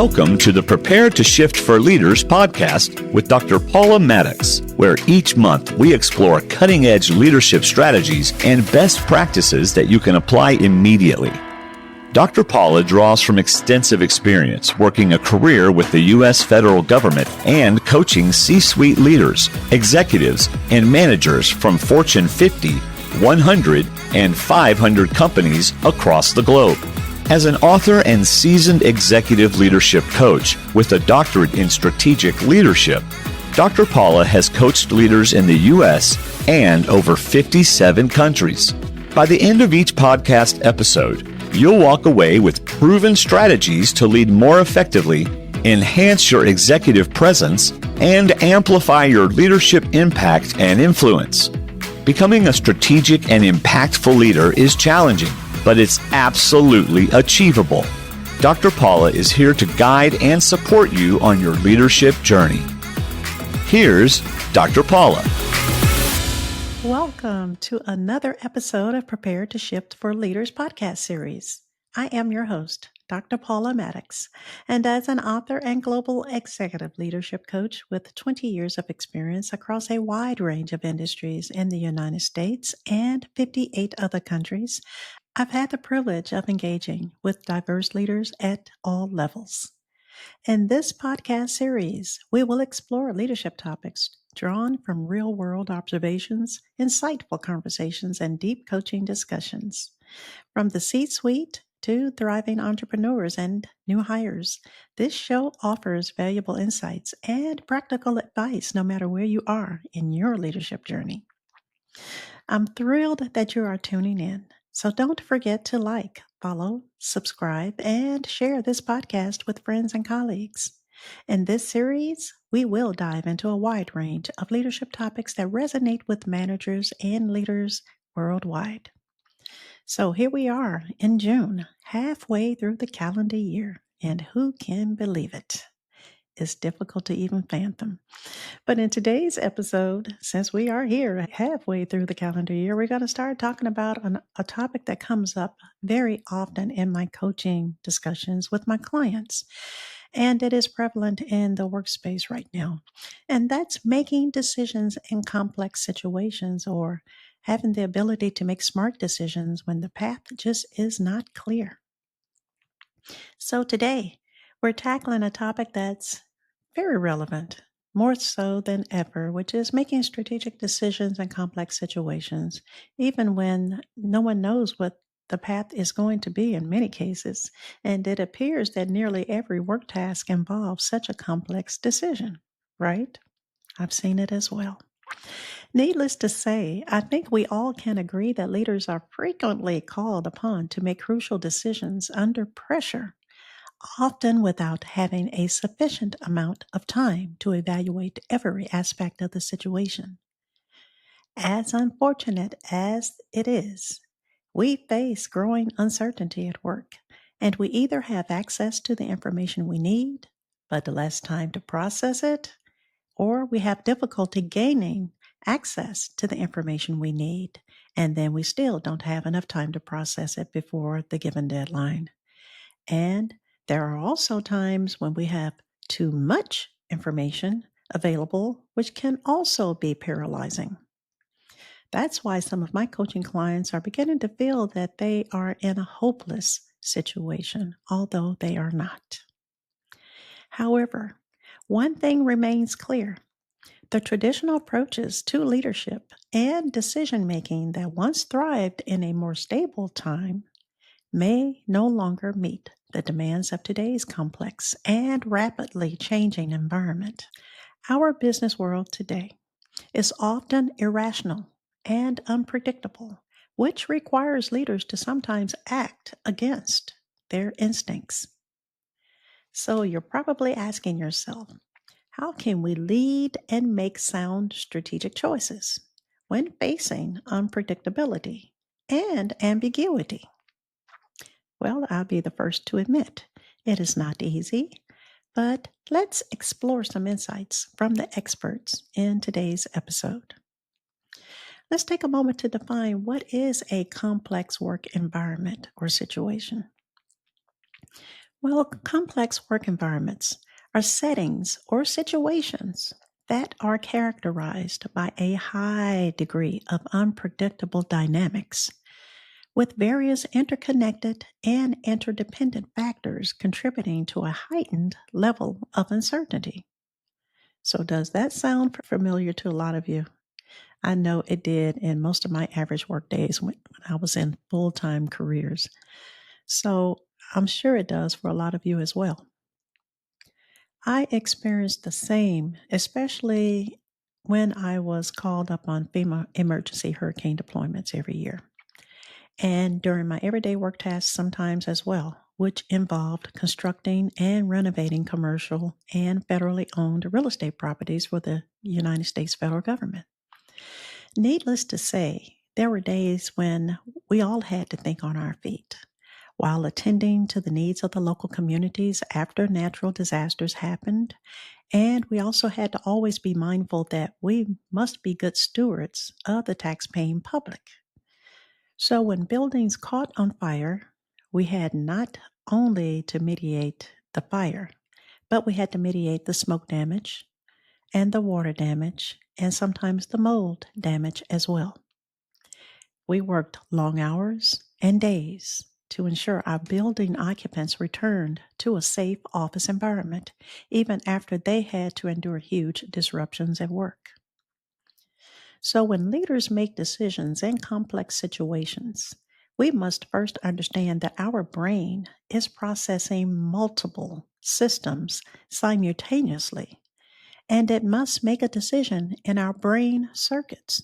Welcome to the Prepare to Shift for Leaders podcast with Dr. Paula Maddox, where each month we explore cutting-edge leadership strategies and best practices that you can apply immediately. Dr. Paula draws from extensive experience working a career with the U.S. federal government and coaching C-suite leaders, executives, and managers from Fortune 50, 100, and 500 companies across the globe. As an author and seasoned executive leadership coach with a doctorate in strategic leadership, Dr. Paula has coached leaders in the U.S. and over 57 countries. By the end of each podcast episode, you'll walk away with proven strategies to lead more effectively, enhance your executive presence, and amplify your leadership impact and influence. Becoming a strategic and impactful leader is challenging, but it's absolutely achievable. Dr. Paula is here to guide and support you on your leadership journey. Here's Dr. Paula. Welcome to another episode of Prepare to Shift for Leaders podcast series. I am your host, Dr. Paula Maddox, and as an author and global executive leadership coach with 20 years of experience across a wide range of industries in the United States and 58 other countries, I've had the privilege of engaging with diverse leaders at all levels. In this podcast series, we will explore leadership topics drawn from real-world observations, insightful conversations, and deep coaching discussions. From the C-suite to thriving entrepreneurs and new hires, this show offers valuable insights and practical advice no matter where you are in your leadership journey. I'm thrilled that you are tuning in. So don't forget to like, follow, subscribe, and share this podcast with friends and colleagues. In this series, we will dive into a wide range of leadership topics that resonate with managers and leaders worldwide. So here we are in June, halfway through the calendar year, and who can believe it? It's difficult to even fathom. But in today's episode, since we are here halfway through the calendar year, we're going to start talking about a topic that comes up very often in my coaching discussions with my clients. And it is prevalent in the workspace right now. And that's making decisions in complex situations or having the ability to make smart decisions when the path just is not clear. So today, we're tackling a topic that's very relevant, more so than ever, which is making strategic decisions in complex situations, even when no one knows what the path is going to be in many cases. And it appears that nearly every work task involves such a complex decision, right? I've seen it as well. Needless to say, I think we all can agree that leaders are frequently called upon to make crucial decisions under pressure, often without having a sufficient amount of time to evaluate every aspect of the situation. As unfortunate as it is, we face growing uncertainty at work, and we either have access to the information we need, but less time to process it, or we have difficulty gaining access to the information we need, and then we still don't have enough time to process it before the given deadline. And there are also times when we have too much information available, which can also be paralyzing. That's why some of my coaching clients are beginning to feel that they are in a hopeless situation, although they are not. However, one thing remains clear. The traditional approaches to leadership and decision-making that once thrived in a more stable time may no longer meet the demands of today's complex and rapidly changing environment. Our business world today is often irrational and unpredictable, which requires leaders to sometimes act against their instincts. So you're probably asking yourself, how can we lead and make sound strategic choices when facing unpredictability and ambiguity? Well, I'll be the first to admit it is not easy, but let's explore some insights from the experts in today's episode. Let's take a moment to define what is a complex work environment or situation. Well, complex work environments are settings or situations that are characterized by a high degree of unpredictable dynamics, with various interconnected and interdependent factors contributing to a heightened level of uncertainty. So, does that sound familiar to a lot of you? I know it did in most of my average work days when I was in full time careers. So, I'm sure it does for a lot of you as well. I experienced the same, especially when I was called up on FEMA emergency hurricane deployments every year, and during my everyday work tasks sometimes as well, which involved constructing and renovating commercial and federally owned real estate properties for the United States federal government. Needless to say, there were days when we all had to think on our feet while attending to the needs of the local communities after natural disasters happened. And we also had to always be mindful that we must be good stewards of the tax-paying public. So when buildings caught on fire, we had not only to mediate the fire, but we had to mediate the smoke damage and the water damage and sometimes the mold damage as well. We worked long hours and days to ensure our building occupants returned to a safe office environment, even after they had to endure huge disruptions at work. So, when leaders make decisions in complex situations, we must first understand that our brain is processing multiple systems simultaneously, and it must make a decision in our brain circuits.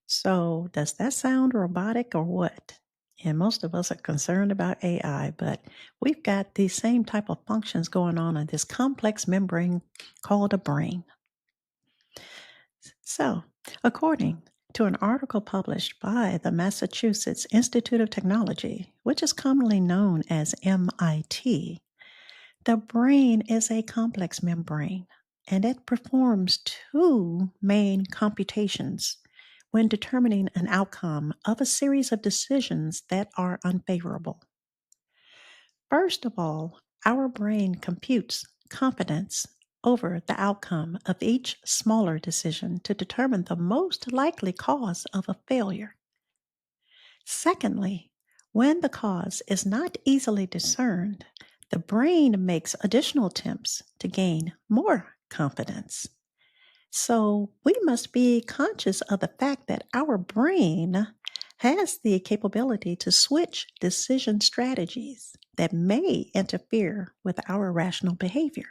So, does that sound robotic or what? And most of us are concerned about AI, but we've got these same type of functions going on in this complex membrane called a brain. So, according to an article published by the Massachusetts Institute of Technology, which is commonly known as MIT, the brain is a complex membrane and it performs two main computations when determining an outcome of a series of decisions that are unfavorable. First of all, our brain computes confidence over the outcome of each smaller decision to determine the most likely cause of a failure. Secondly, when the cause is not easily discerned, the brain makes additional attempts to gain more confidence. So we must be conscious of the fact that our brain has the capability to switch decision strategies that may interfere with our rational behavior.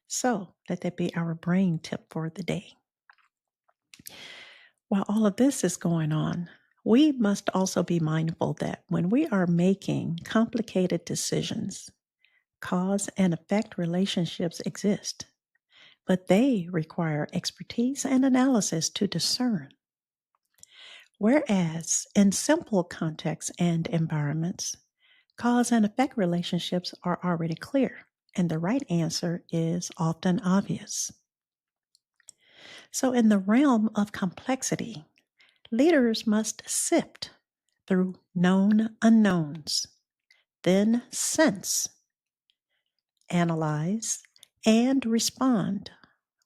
So let that be our brain tip for the day. While all of this is going on, we must also be mindful that when we are making complicated decisions, cause and effect relationships exist, but they require expertise and analysis to discern. Whereas in simple contexts and environments, cause and effect relationships are already clear, and the right answer is often obvious. So, in the realm of complexity, leaders must sift through known unknowns, then sense, analyze, and respond,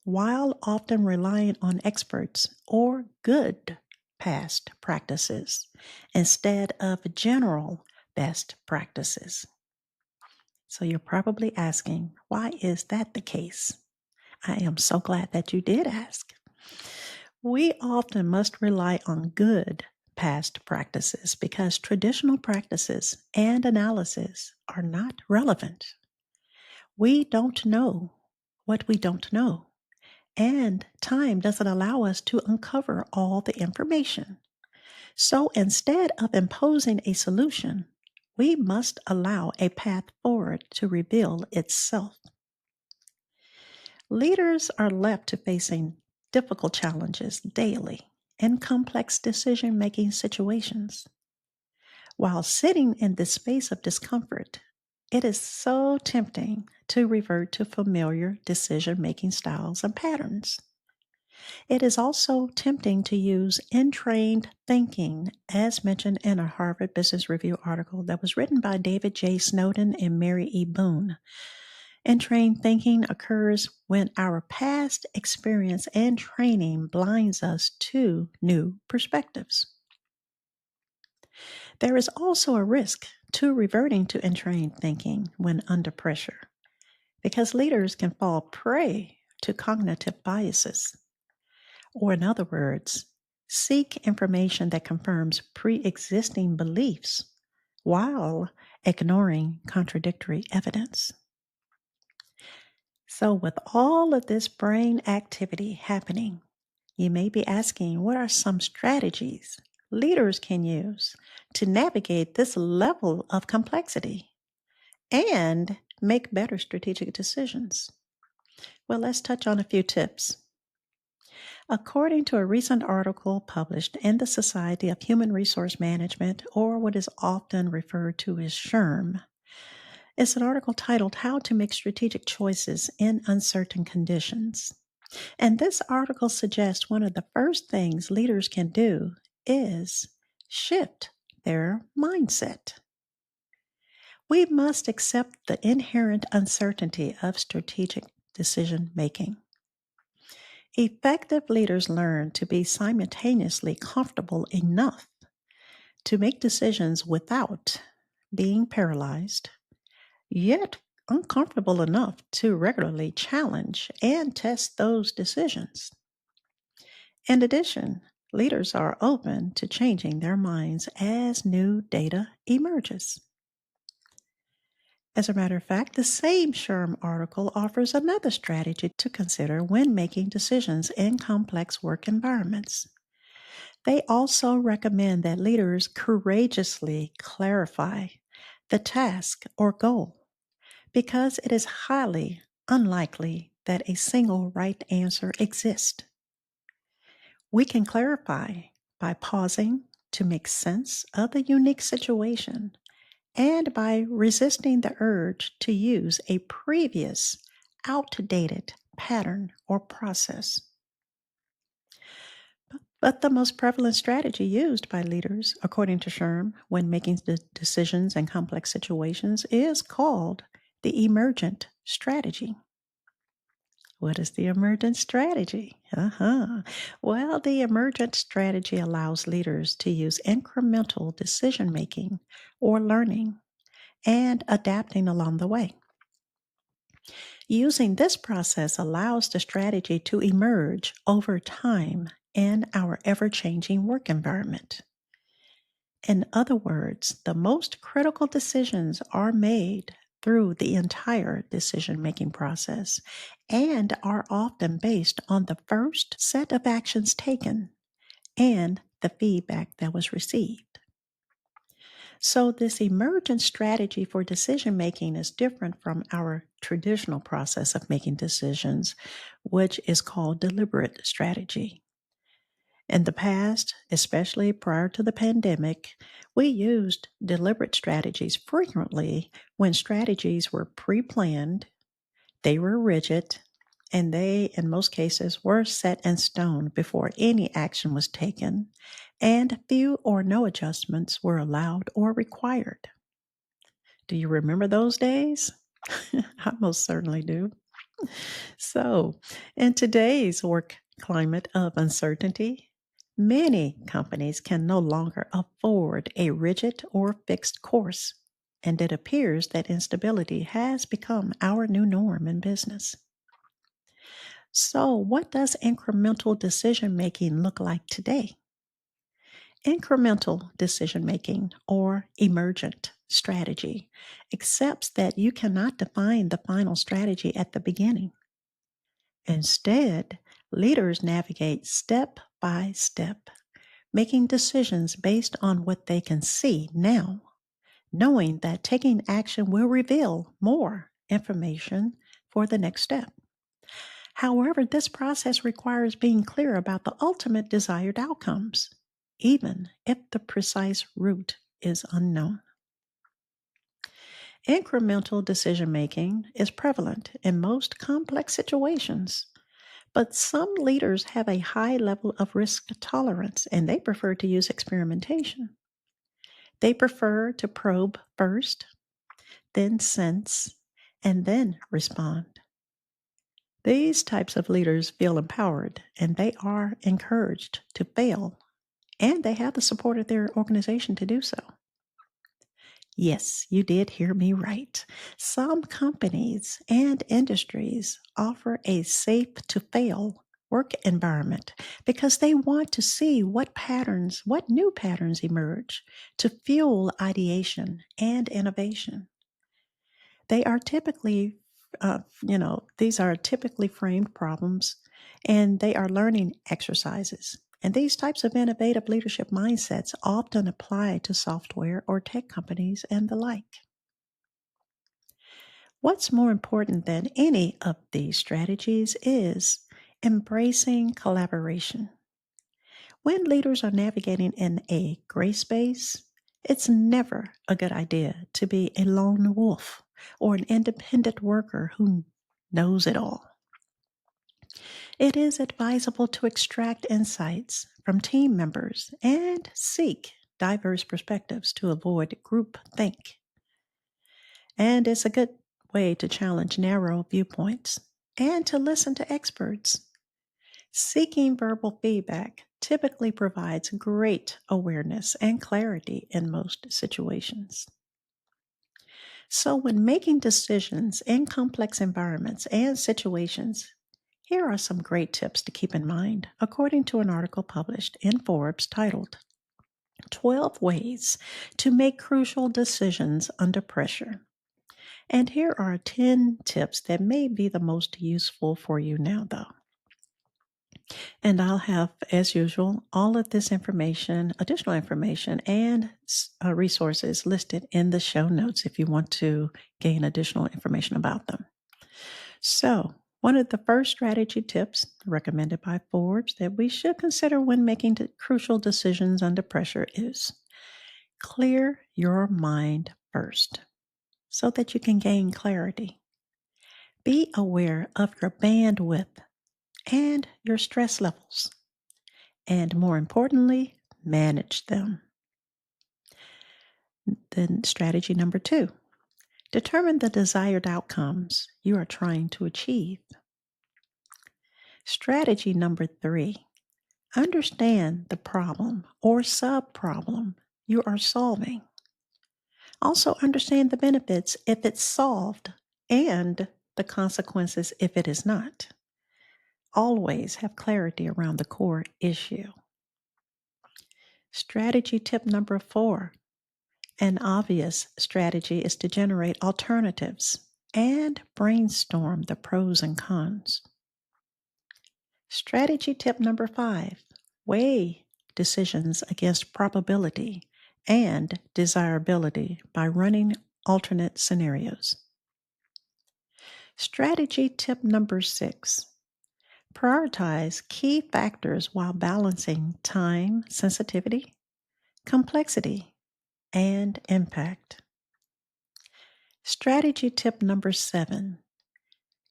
while often relying on experts or good past practices instead of general best practices. So you're probably asking, why is that the case? I am so glad that you did ask. We often must rely on good past practices because traditional practices and analysis are not relevant. We don't know what we don't know, and time doesn't allow us to uncover all the information. So instead of imposing a solution, we must allow a path forward to reveal itself. Leaders are left to facing difficult challenges daily in complex decision making situations. While sitting in this space of discomfort, it is so tempting to revert to familiar decision making styles and patterns. It is also tempting to use entrained thinking, as mentioned in a Harvard Business Review article that was written by David J. Snowden and Mary E. Boone. Entrained thinking occurs when our past experience and training blinds us to new perspectives. There is also a risk to reverting to entrained thinking when under pressure, because leaders can fall prey to cognitive biases. Or, in other words, seek information that confirms pre existing beliefs while ignoring contradictory evidence. So, with all of this brain activity happening, you may be asking, what are some strategies leaders can use to navigate this level of complexity and make better strategic decisions? Well, let's touch on a few tips. According to a recent article published in the Society of Human Resource Management, or what is often referred to as SHRM, it's an article titled How to Make Strategic Choices in Uncertain Conditions. And this article suggests one of the first things leaders can do is shift their mindset. We must accept the inherent uncertainty of strategic decision making. Effective leaders learn to be simultaneously comfortable enough to make decisions without being paralyzed, yet uncomfortable enough to regularly challenge and test those decisions. In addition, leaders are open to changing their minds as new data emerges. As a matter of fact, the same SHRM article offers another strategy to consider when making decisions in complex work environments. They also recommend that leaders courageously clarify the task or goal because it is highly unlikely that a single right answer exists. We can clarify by pausing to make sense of the unique situation and by resisting the urge to use a previous outdated pattern or process. But the most prevalent strategy used by leaders, according to SHRM, when making decisions in complex situations is called the emergent strategy. What is the emergent strategy? Well, the emergent strategy allows leaders to use incremental decision making or learning and adapting along the way. Using this process allows the strategy to emerge over time in our ever changing work environment. In other words, the most critical decisions are made through the entire decision making process and are often based on the first set of actions taken and the feedback that was received. So, this emergent strategy for decision making is different from our traditional process of making decisions, which is called deliberate strategy. In the past, especially prior to the pandemic, we used deliberate strategies frequently when strategies were pre planned, they were rigid, and they, in most cases, were set in stone before any action was taken, and few or no adjustments were allowed or required. Do you remember those days? I most certainly do. So, in today's work climate of uncertainty, many companies can no longer afford a rigid or fixed course, and it appears that instability has become our new norm in business. So, what does incremental decision making look like today? Incremental decision making or emergent strategy accepts that you cannot define the final strategy at the beginning. Instead, leaders navigate step by step, making decisions based on what they can see now, knowing that taking action will reveal more information for the next step. However, this process requires being clear about the ultimate desired outcomes, even if the precise route is unknown. Incremental decision making is prevalent in most complex situations, But some leaders have a high level of risk tolerance and they prefer to use experimentation. They prefer to probe first, then sense, and then respond. These types of leaders feel empowered and they are encouraged to fail, and they have the support of their organization to do so. Yes, you did hear me right. Some companies and industries offer a safe to fail work environment because they want to see what new patterns emerge to fuel ideation and innovation. They are typically, these are typically framed problems and they are learning exercises. And these types of innovative leadership mindsets often apply to software or tech companies and the like. What's more important than any of these strategies is embracing collaboration. When leaders are navigating in a gray space, it's never a good idea to be a lone wolf or an independent worker who knows it all. It is advisable to extract insights from team members and seek diverse perspectives to avoid groupthink. And it's a good way to challenge narrow viewpoints and to listen to experts. Seeking verbal feedback typically provides great awareness and clarity in most situations. So, when making decisions in complex environments and situations, here are some great tips to keep in mind, according to an article published in Forbes titled 12 Ways to Make Crucial Decisions Under Pressure. And here are 10 tips that may be the most useful for you now, though. And I'll have, as usual, all of this information, additional information, and resources listed in the show notes if you want to gain additional information about them. So, one of the first strategy tips recommended by Forbes that we should consider when making crucial decisions under pressure is clear your mind first so that you can gain clarity. Be aware of your bandwidth and your stress levels, and more importantly, manage them. Then, strategy number 2, determine the desired outcomes you are trying to achieve. Strategy number 3, understand the problem or sub-problem you are solving. Also, understand the benefits if it's solved and the consequences if it is not. Always have clarity around the core issue. Strategy tip number 4, an obvious strategy is to generate alternatives and brainstorm the pros and cons. Strategy tip number 5, weigh decisions against probability and desirability by running alternate scenarios. Strategy tip number 6, prioritize key factors while balancing time sensitivity, complexity, and impact. Strategy tip number 7,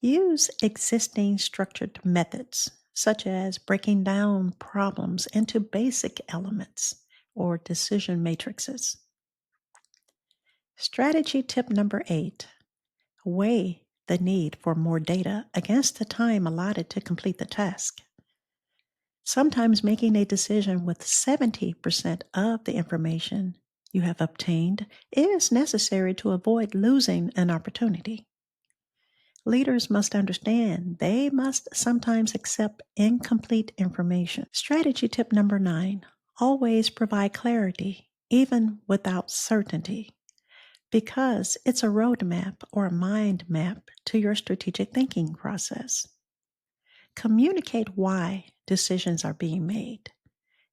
use existing structured methods such as breaking down problems into basic elements or decision matrices. Strategy tip number 8, weigh the need for more data against the time allotted to complete the task. Sometimes making a decision with 70% of the information you have obtained is necessary to avoid losing an opportunity. Leaders must understand they must sometimes accept incomplete information. Strategy tip number 9, always provide clarity, even without certainty, because it's a roadmap or a mind map to your strategic thinking process. Communicate why decisions are being made,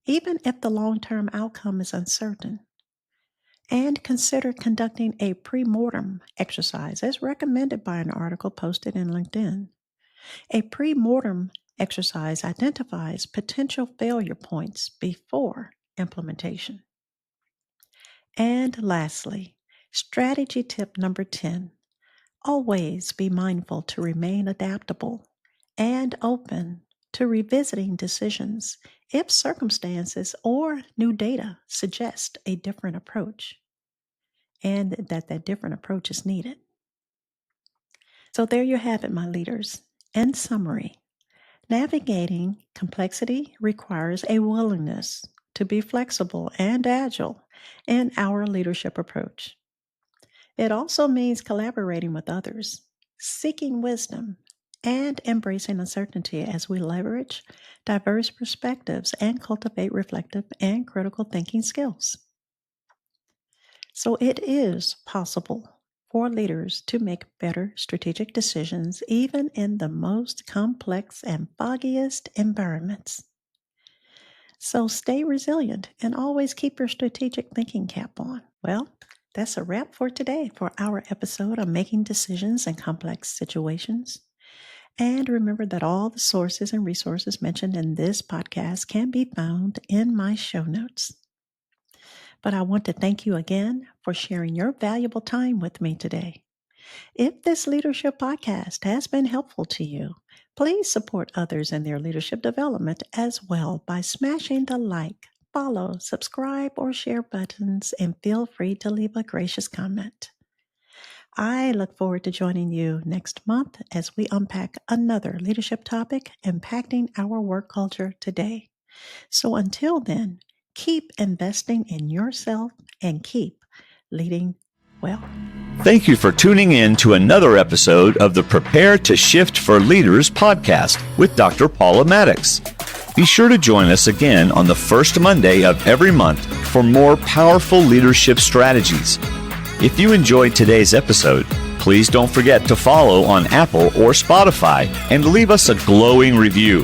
even if the long-term outcome is uncertain. And consider conducting a pre-mortem exercise as recommended by an article posted in LinkedIn. A pre-mortem exercise identifies potential failure points before implementation. And lastly, strategy tip number 10, always be mindful to remain adaptable and open to revisiting decisions if circumstances or new data suggest a different approach and that different approach is needed. So there you have it, my leaders. In summary, navigating complexity requires a willingness to be flexible and agile in our leadership approach. It also means collaborating with others, seeking wisdom, and embracing uncertainty as we leverage diverse perspectives and cultivate reflective and critical thinking skills. So it is possible for leaders to make better strategic decisions even in the most complex and foggiest environments. So stay resilient and always keep your strategic thinking cap on. Well, that's a wrap for today for our episode on making decisions in complex situations. And remember that all the sources and resources mentioned in this podcast can be found in my show notes. But I want to thank you again for sharing your valuable time with me today. If this leadership podcast has been helpful to you, please support others in their leadership development as well by smashing the like, follow, subscribe, or share buttons, and feel free to leave a gracious comment. I look forward to joining you next month as we unpack another leadership topic impacting our work culture today. So until then, keep investing in yourself and keep leading well. Thank you for tuning in to another episode of the Prepare to Shift for Leaders podcast with Dr. Paula Maddox. Be sure to join us again on the first Monday of every month for more powerful leadership strategies. If you enjoyed today's episode, please don't forget to follow on Apple or Spotify and leave us a glowing review.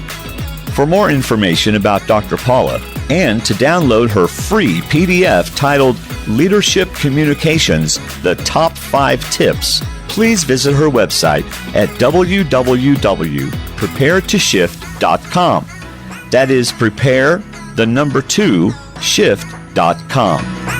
For more information about Dr. Paula and to download her free PDF titled Leadership Communications, the Top 5 Tips, please visit her website at www.preparetoshift.com. That is prepare, the number 2, shift.com.